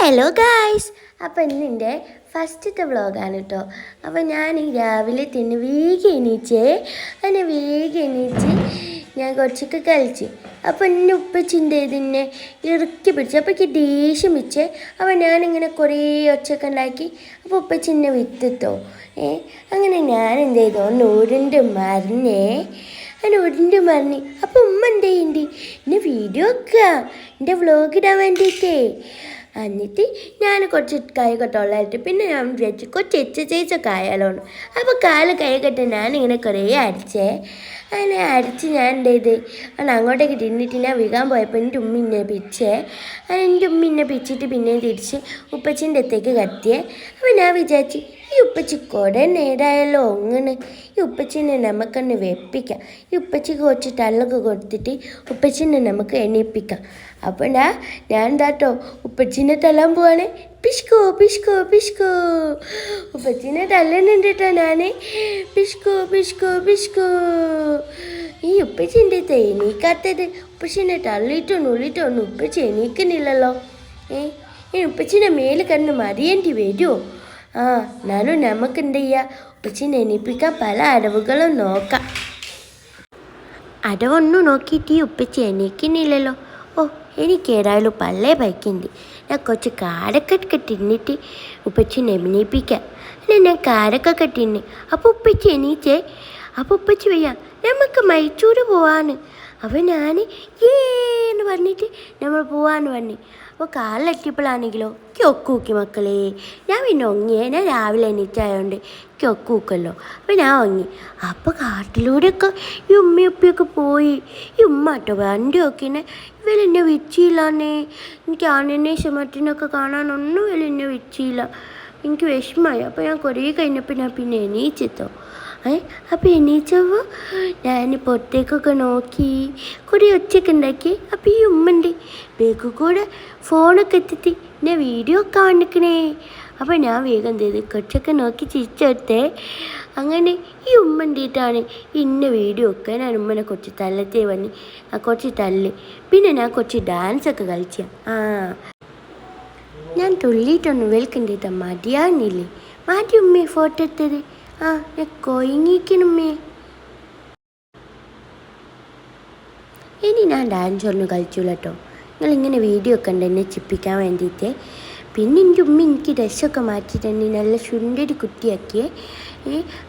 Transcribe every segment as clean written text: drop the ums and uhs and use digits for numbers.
Hello guys, അപ്പോൾ ഇന്നിൻ്റെ ഫസ്റ്റത്തെ വ്ളോഗാണ് കേട്ടോ. അപ്പോൾ ഞാൻ രാവിലെ തന്നെ വേഗം എണീച്ച് ഞാൻ കുറച്ചൊക്കെ കളിച്ച്. അപ്പോൾ എന്നെ ഉപ്പച്ചിൻ്റെ ഇതിനെ ഇറുക്കി പിടിച്ചു. അപ്പോൾ എനിക്ക് ദേഷ്യം വെച്ച്. അപ്പോൾ ഞാനിങ്ങനെ കുറേ ഒച്ചയൊക്കെ ഉണ്ടാക്കി. അപ്പോൾ ഉപ്പച്ചിന്നെ വിത്തിട്ടോ. അങ്ങനെ ഞാൻ എന്ത് ചെയ്തു, ഒന്ന് ഉരുണ്ട് മറിഞ്ഞ്. അപ്പോൾ ഉമ്മ എന്ത് ചെയ്യുന്നുണ്ട്, എന്നെ വീഡിയോ വെക്കുക, എൻ്റെ വ്ളോഗ് ഇടാൻ വേണ്ടിയിട്ടേ. എന്നിട്ട് ഞാൻ കുറച്ച് കായൊക്കെ ഉള്ളതായിട്ട് പിന്നെ ഞാൻ വിചാരിച്ചു കുറച്ച് എക്സസൈസൊക്കെ ആയാലോന്ന്. അപ്പോൾ കൈയൊക്കെ ഞാനിങ്ങനെ കുറേ അങ്ങനെ അടിച്ച് ഞാൻ എന്ത് ചെയ്ത് അങ്ങോട്ടേക്ക് തിന്നിട്ട് ഞാൻ വീകാൻ പോയപ്പോൾ എൻ്റെ ഉമ്മ എന്നെ പിച്ചിട്ട് പിന്നെയും തിരിച്ച് ഉപ്പച്ചിൻ്റെ അടുത്തേക്ക് കത്തിയേ. അപ്പോൾ ഞാൻ വിചാരിച്ചു ഈ ഉപ്പച്ചി കുറെ നേരമായല്ലോ ഒങ്ങനെ, ഈ ഉപ്പച്ചിനെ നമുക്കൊന്ന് വെപ്പിക്കാം, ഈ ഉപ്പച്ചിക്ക് കുറച്ച് തള്ളൊക്കെ കൊടുത്തിട്ട് ഉപ്പച്ചിനെ നമുക്ക് എണീപ്പിക്കാം. അപ്പോൾ ഞാൻ എന്താട്ടോ ഉപ്പച്ചിനെ തല്ലാൻ പോവാണ്. പിഷ്കോ പിഷ്കോ പിഷ്കോ ഉപ്പച്ചിനെ തല്ലുന്നുണ്ട് കേട്ടോ ഞാൻ. പിഷ്കോ പിഷ്കോ പിഷ്കോ ഈ ഉപ്പച്ചിൻ്റെ എണീക്കാത്തത്, ഉപ്പച്ചിനെ തള്ളിയിട്ടൊന്നും ഉപ്പച്ചി എണീക്കുന്നില്ലല്ലോ. ഈ ഉപ്പച്ചിനെ മേല് കണ്ണ് മറിയേണ്ടി വരുമോ? നമുക്ക് എന്ത് ചെയ്യുക, ഉപ്പച്ചിനെ എണീപ്പിക്കാൻ പല അടവുകളും നോക്കാം. അടവൊന്നും നോക്കിയിട്ട് ഈ ഉപ്പച്ചി എണീക്കുന്നില്ലല്ലോ. എനിക്ക് ഏതായാലും പല്ലേ ബൈക്കുണ്ട്. ഞാൻ കുറച്ച് കാരക്കൊക്കെ തിന്നിട്ട് ഉപ്പച്ചിനെ എണീപ്പിക്കാം. ഞാൻ കാരക്കൊക്കെ തിന്ന്. അപ്പോൾ ഉപ്പച്ചി എണീച്ചേ. അപ്പോൾ ഉപ്പച്ചി വയ്യ, നമുക്ക് മൈസൂർ പോവാന്ന്. അപ്പോൾ ഞാൻ എന്ന് പറഞ്ഞിട്ട് നമ്മൾ പോവാന്ന് പറഞ്ഞു. അപ്പോൾ കാലിലെത്തിയപ്പോഴാണെങ്കിലോ ഒക്കൂക്കി മക്കളെ. ഞാൻ പിന്നെ ഒങ്ങിയേ, ഞാൻ രാവിലെ എണീറ്റായതുകൊണ്ട് ഒക്കൂക്കല്ലോ. അപ്പോൾ ഞാൻ ഒങ്ങി. അപ്പോൾ കാട്ടിലൂടെയൊക്കെ ഈ ഉമ്മയൊക്കെ പോയി. ഈ ഉമ്മ കേട്ടോ വണ്ടി നോക്കിനെ ഇവരെന്നെ വിച്ചില്ലാന്നേ. എനിക്ക് ആനേശം മറ്റിനൊക്കെ കാണാനൊന്നും ഇവരെന്നെ വിച്ചില്ല. എനിക്ക് വിഷമമായി. അപ്പോൾ ഞാൻ കുറേ കഴിഞ്ഞപ്പോൾ ഞാൻ പിന്നെ എണീച്ചെത്തോ. അപ്പോൾ എണീച്ചപ്പോൾ ഞാൻ പുറത്തേക്കൊക്കെ നോക്കി, കുറേ ഒച്ചയൊക്കെ ഉണ്ടാക്കി. അപ്പോൾ ഈ ഉമ്മൻ്റെ ബാഗ് കൂടെ ഫോണൊക്കെ എത്തിയിട്ട് എന്നെ വീഡിയോ ഒക്കെ വന്നിക്കണേ. അപ്പോൾ ഞാൻ വേഗം ചെയ്ത് കുറച്ചൊക്കെ നോക്കി ചിരിച്ചെടുത്തേ. അങ്ങനെ ഈ ഉമ്മൻ്റെയിട്ടാണ് ഇന്ന വീഡിയോ ഒക്കെ ഞാൻ ഉമ്മനെ കുറച്ച് തല്ലത്തേ വന്ന് കുറച്ച് തല്ല്. പിന്നെ ഞാൻ കുറച്ച് ഡാൻസൊക്കെ കളിച്ച. ഞാൻ തുള്ളിയിട്ടൊന്നും വെൽക്കണ്ടിട്ട മതിയാകുന്നില്ലേ. മാറ്റി ഉമ്മയെ ഫോട്ടോ എടുത്തത്. ഞാൻ കൊയങ്ങിക്കണുമ്മേ. ഇനി ഞാൻ ഡാൻസ് ഒന്നും കളിച്ചില്ല കേട്ടോ. നിങ്ങളിങ്ങനെ വീഡിയോ ഒക്കെ ഉണ്ട് എന്നെ ചിപ്പിക്കാൻ വേണ്ടിയിട്ട്. പിന്നെ എൻ്റെ ഉമ്മ എനിക്ക് ഡ്രസ്സൊക്കെ മാറ്റിയിട്ടുണ്ട്, നല്ല സുന്ദരി കുട്ടിയാക്കിയേ.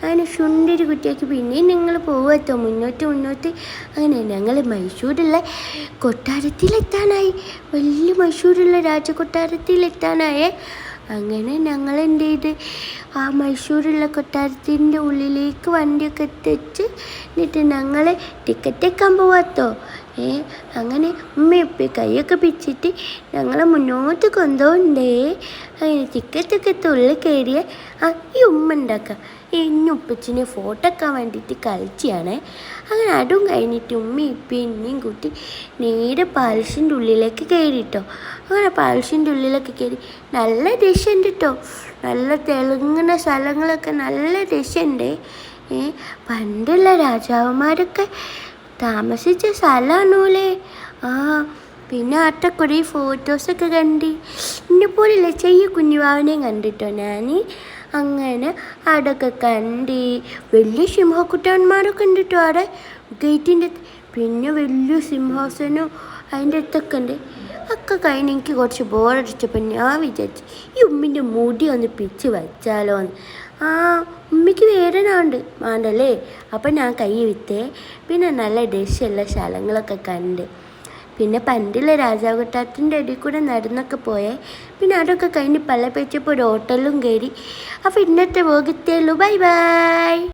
അങ്ങനെ സുന്ദരി കുട്ടിയാക്കി പിന്നെയും ഞങ്ങൾ പോകത്തോ മുന്നോട്ട്. അങ്ങനെ ഞങ്ങൾ മൈസൂരുള്ള കൊട്ടാരത്തിലെത്താനായി, വലിയ മൈസൂരുള്ള രാജകൊട്ടാരത്തിലെത്താനായേ. അങ്ങനെ ഞങ്ങൾ എന്ത് ചെയ്ത് മൈസൂരുള്ള കൊട്ടാരത്തിൻ്റെ ഉള്ളിലേക്ക് വണ്ടിയൊക്കെ എത്തിച്ച് എന്നിട്ട് ഞങ്ങൾ ടിക്കറ്റ് വെക്കാൻ പോവാത്തോ. അങ്ങനെ ഉമ്മയപ്പ കൈയൊക്കെ പിടിച്ചിട്ട് ഞങ്ങളെ മുന്നോട്ട് കൊണ്ടുപോകണ്ടേ. അങ്ങനെ ടിക്കറ്റൊക്കെ ഉള്ളിൽ കയറിയ ഈ ഉമ്മ ഉണ്ടാക്കുക ഇനി ഉപ്പച്ചിനെ ഫോട്ടോ എടുക്കാൻ വേണ്ടിയിട്ട് കളിച്ചാണ്. അങ്ങനെ അതും കഴിഞ്ഞിട്ട് ഉമ്മയും കൂട്ടി നേരെ പാലസിൻ്റെ ഉള്ളിലേക്ക് കയറിട്ടോ. അങ്ങനെ പാലസിൻ്റെ ഉള്ളിലൊക്കെ കയറി നല്ല രസമുണ്ട് കേട്ടോ. നല്ല തെളുങ്ങുന്ന സ്ഥലങ്ങളൊക്കെ നല്ല രസമുണ്ട്. പണ്ടുള്ള രാജാവന്മാരൊക്കെ താമസിച്ച സ്ഥലമാണോലേ. പിന്നെ ആട്ട കുറേ ഫോട്ടോസൊക്കെ കണ്ട്. എന്നെ പോലെയല്ല ചെറിയ കുഞ്ഞുവാവിനെയും കണ്ടിട്ടോ ഞാൻ. അങ്ങനെ അവിടെയൊക്കെ കണ്ട് വലിയ സിംഹക്കുട്ടന്മാരൊക്കെ ഉണ്ട് കേട്ടോ അവിടെ ഗേറ്റിൻ്റെ. പിന്നെ വലിയ സിംഹാസനവും അതിൻ്റെ അടുത്തൊക്കെ ഉണ്ട്. ഒക്കെ കഴിഞ്ഞ് എനിക്ക് കുറച്ച് ബോറടിച്ചപ്പോൾ ഞാൻ വിചാരിച്ചു ഈ ഉമ്മിൻ്റെ മുടി ഒന്ന് പിച്ച് വച്ചാലോ എന്ന്. ഉമ്മയ്ക്ക് വേദനയുണ്ട് വേണ്ടല്ലേ. അപ്പം ഞാൻ കൈ വിത്തേ. പിന്നെ നല്ല ഡ്രസ്സുള്ള സ്ഥലങ്ങളൊക്കെ കണ്ട്. പിന്നെ പണ്ടുള്ള രാജാവ് കൊട്ടാരത്തിൻ്റെ അടിയിൽ കൂടെ നടന്നൊക്കെ പോയേ. പിന്നെ അതൊക്കെ കഴിഞ്ഞ് പല പേച്ചപ്പോൾ ഒരു ഹോട്ടലും കയറി. അപ്പോൾ ഇന്നത്തെ പോകത്തേ ഉള്ളൂ. Bye bye.